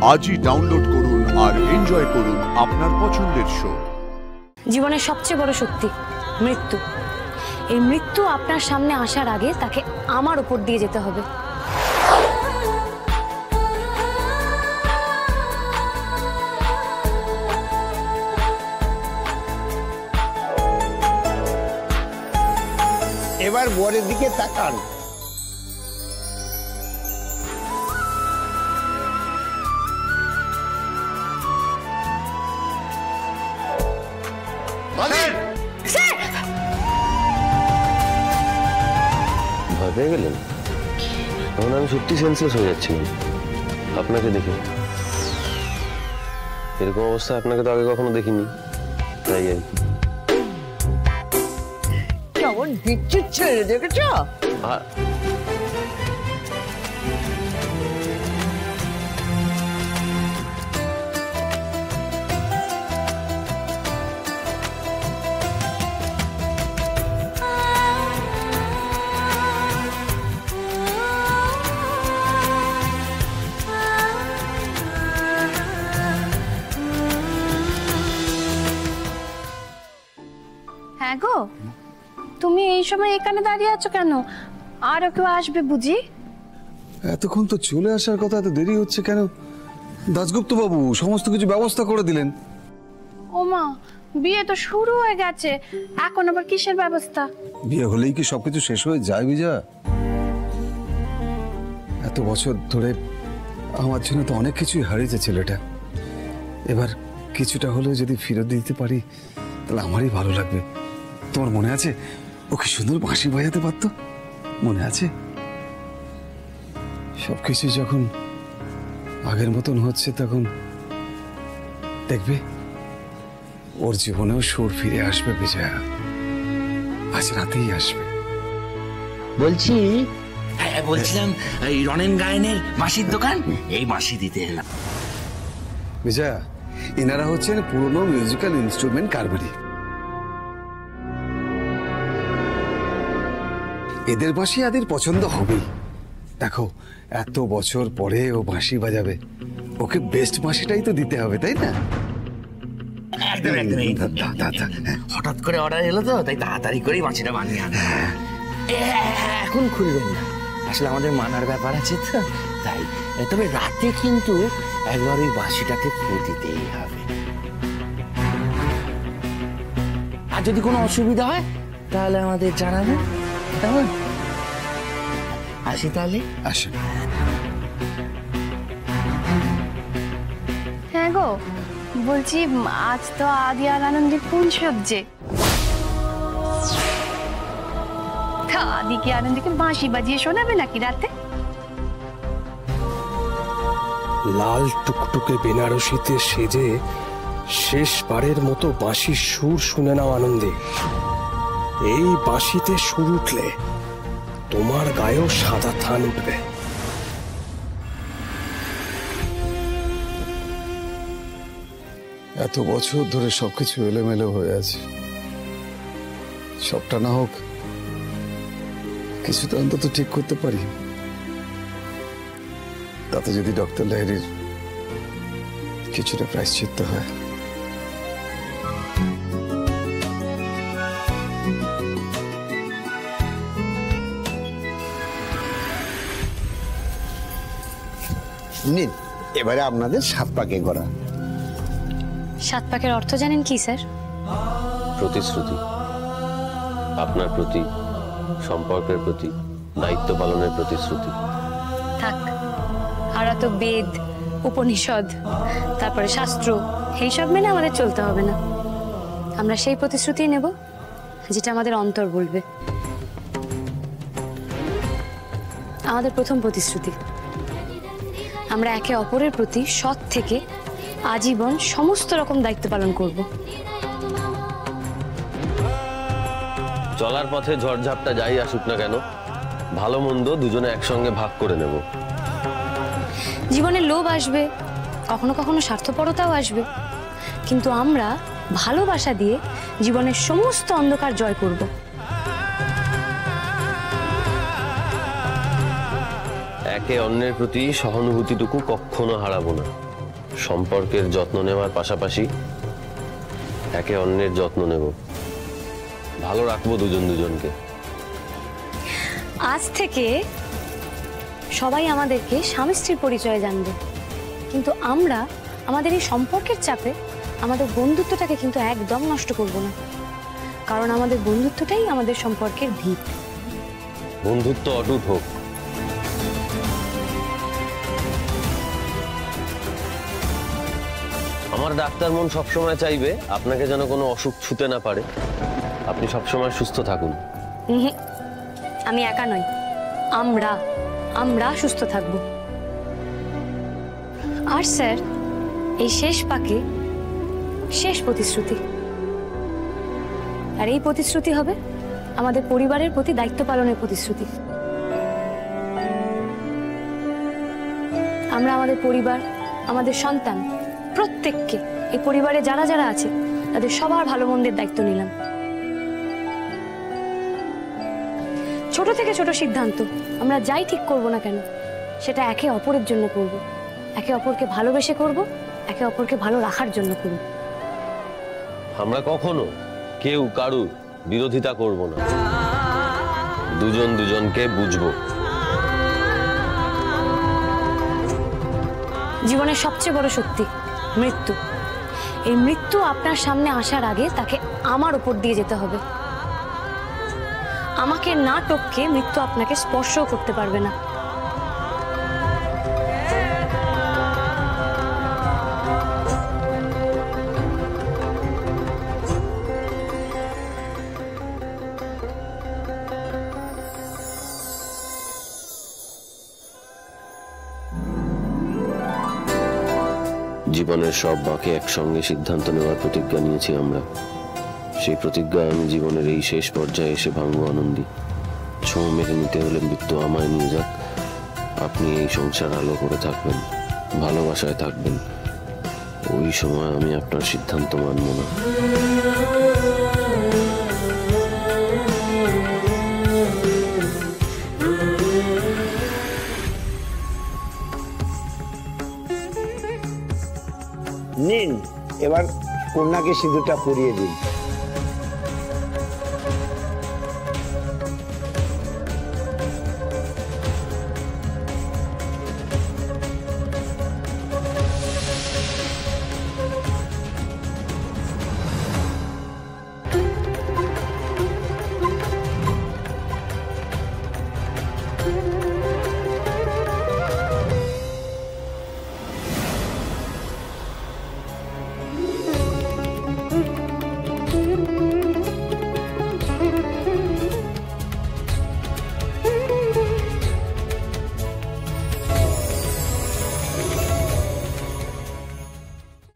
আজই ডাউনলোড করুন আর এনজয় করুন আপনার পছন্দের শো। জীবনের সবচেয়ে বড় শক্তি মৃত্যু। এই মৃত্যু আপনার সামনে আসার আগে তাকে আমার উপর দিয়ে যেতে হবে। এবার বরের দিকে তাকান। ভয় পেয়ে গেলেন? তখন আমি সত্যি সেন্সলেস হয়ে যাচ্ছিলাম আপনাকে দেখে। এরকম অবস্থা আপনাকে তো আগে কখনো দেখিনি, তাই আর কি। কেমন বিচ্ছুর ছেলে দেখেছ? হ্যাঁ গো, তুমি এই সময় এখানে দাঁড়িয়ে আছো কেন? আর কেউ আসবে বুঝি? এতক্ষণ তো চলে আসার কথা, এত দেরি হচ্ছে কেন? দাশগুপ্ত বাবু সমস্ত কিছু ব্যবস্থা করে দিলেন। ওমা, বিয়ে তো শুরু হয়ে গেছে, এখন আবার কিসের ব্যবস্থা? বিয়ে হলেই কি সবকিছু শেষ হয়ে যায় বিজা? এত বছর ধরে আমার জন্য তো অনেক কিছুই হারিয়েছে ছেলেটা। এবার কিছুটা হলেও যদি ফেরত দিতে পারি তাহলে আমারই ভালো লাগবে। তোমার মনে আছে ওকে সুন্দর বাঁশি বাজাতে পারতো? মনে আছে? সবকিছু যখন আগের মতন হচ্ছে তখন দেখবে ওর জীবনেও সুর ফিরে আসবে বিজয়া। আজ রাতেই আসবে। বলছিলাম এই রনেন গায়নের বাঁশির দোকান, এই বাঁশি দিতে এলাম। বিজয়া, এনারা হচ্ছেন পুরনো মিউজিক্যাল ইনস্ট্রুমেন্ট কারবারি। এদের বাঁশি আদের পছন্দ হবেই। দেখো এত বছর পরে ও বাঁশি বাজাবে, ওকে বেস্ট বাঁশিটাই তো দিতে হবে, তাই না? হঠাৎ করে অর্ডার এলো তো, তাই তাড়াতাড়ি করেই বাঁশিটা বানিয়ে আনা। এখন খুলবেন না, আসলে আমাদের মানার ব্যাপার আছে তো, তাই। তবে রাতে কিন্তু একবার ওই বাঁশিটাকে ফু দিতেই হবে। আর যদি কোনো অসুবিধা হয় তাহলে আমাদের জানাবেন, কেমন? আসি তাহলে। আসেন। হ্যাঁ গো, বলছি আজ তো আদি আর আনন্দের কোন সবজে? আদি কি আনন্দকে বাঁশি বাজিয়ে শোনাবে নাকি রাতে? লাল টুকটুকে বেনারসিতে সেজে শেষবারের মতো বাঁশির সুর শুনে নাও আনন্দে। এই বাঁশিতে সুর উঠলে তোমার গায়েও সাদা থান উঠবে। এত বছর ধরে সবকিছু এলোমেলো হয়ে আছে, সবটা না হোক কিছুটা অন্তত ঠিক করতে পারি। তাতে যদি ডক্টর লাহিড়ীর কিছুটা প্রায়শ্চিত্ত হয়। নিন, এবারে আপনাদের 7 পাকে গড়া। 7 পাকের অর্থ জানেন কি স্যার? প্রতিশ্রুতি, আপনার প্রতি, সম্পর্কের প্রতি, দায়িত্ব পালনের প্রতিশ্রুতি। থাক, আর তো বেদ, উপনিষদ, তারপরে শাস্ত্র, এইসব মেনে আমাদের চলতে হবে না। আমরা সেই প্রতিশ্রুতি নেব যেটা আমাদের অন্তর বলবে। আমাদের প্রথম প্রতিশ্রুতি, আমরা একে অপরের প্রতি সৎ থেকে আজীবন সমস্ত রকম দায়িত্ব পালন করব। চলার পথে ঝড়ঝাপটা যাই আসুক না কেন, ভালো মন্দ দুজনে একসঙ্গে ভাগ করে নেব। জীবনে লোভ আসবে, কখনো কখনো স্বার্থপরতাও আসবে, কিন্তু আমরা ভালোবাসা দিয়ে জীবনের সমস্ত অন্ধকার জয় করব। একে অন্যের প্রতি সহানুভূতিটুকু কখনো হারাবো না। সম্পর্কের যত্ন নেওয়ার পাশাপাশি একে অন্যের যত্ন নেব, ভালো রাখবো দুজন দুজনকে। আজ থেকে সবাই আমাদেরকে স্বামী স্ত্রীর পরিচয়ে জানবে, কিন্তু আমরা আমাদের এই সম্পর্কের চাপে আমাদের বন্ধুত্বটাকে কিন্তু একদম নষ্ট করব না, কারণ আমাদের বন্ধুত্বটাই আমাদের সম্পর্কের ভিত। বন্ধুত্ব অটুট হোক। আমার ডাক্তার মন সবসময় চাইবে আপনাকে যেন কোনো অসুখ ছুতে না পারে, আপনি সবসময় সুস্থ থাকুন। আমি একা নই, আমরা সুস্থ থাকব। আর স্যার, এই শেষ পাকে শেষ প্রতিশ্রুতি, আর এই প্রতিশ্রুতি হবে আমাদের পরিবারের প্রতি দায়িত্ব পালনের প্রতিশ্রুতি। আমরা আমাদের পরিবার, আমাদের সন্তান, প্রত্যেককে, এই পরিবারে যারা যারা আছে তাদের সবার ভালো মন্দের দায়িত্ব নিলাম। ছোট থেকে ছোট সিদ্ধান্ত আমরা যাই ঠিক করব না কেন, সেটা একে অপরের জন্য করব, একে অপরকে ভালোবেসে করব, একে অপরকে ভালো রাখার জন্য করব। আমরা কখনো কেউ কারুর বিরোধিতা করব না, দুজন দুজনকে বুঝবো। জীবনের সবচেয়ে বড় শক্তি মৃত্যু। এই মৃত্যু আপনার সামনে আসার আগে তাকে আমার উপর দিয়ে যেতে হবে। আমাকে না টপকে মৃত্যু আপনাকে স্পর্শও করতে পারবে না। জীবনের সব বাঁকে একসঙ্গে সিদ্ধান্ত নেওয়ার প্রতিজ্ঞা নিয়েছি আমরা। সেই প্রতিজ্ঞা আমি জীবনের এই শেষ পর্যায়ে এসে ভাঙবো আনন্দী। ছোঁ মেরে নিতে হলে মৃত্যু আমায় নিয়ে যাক, আপনি এই সংসার আলো করে থাকবেন, ভালোবাসায় থাকবেন। ওই সময় আমি আপনার সিদ্ধান্ত মানব না। নিন, এবার কন্যাকে সিঁদুরটা পরিয়ে দিন।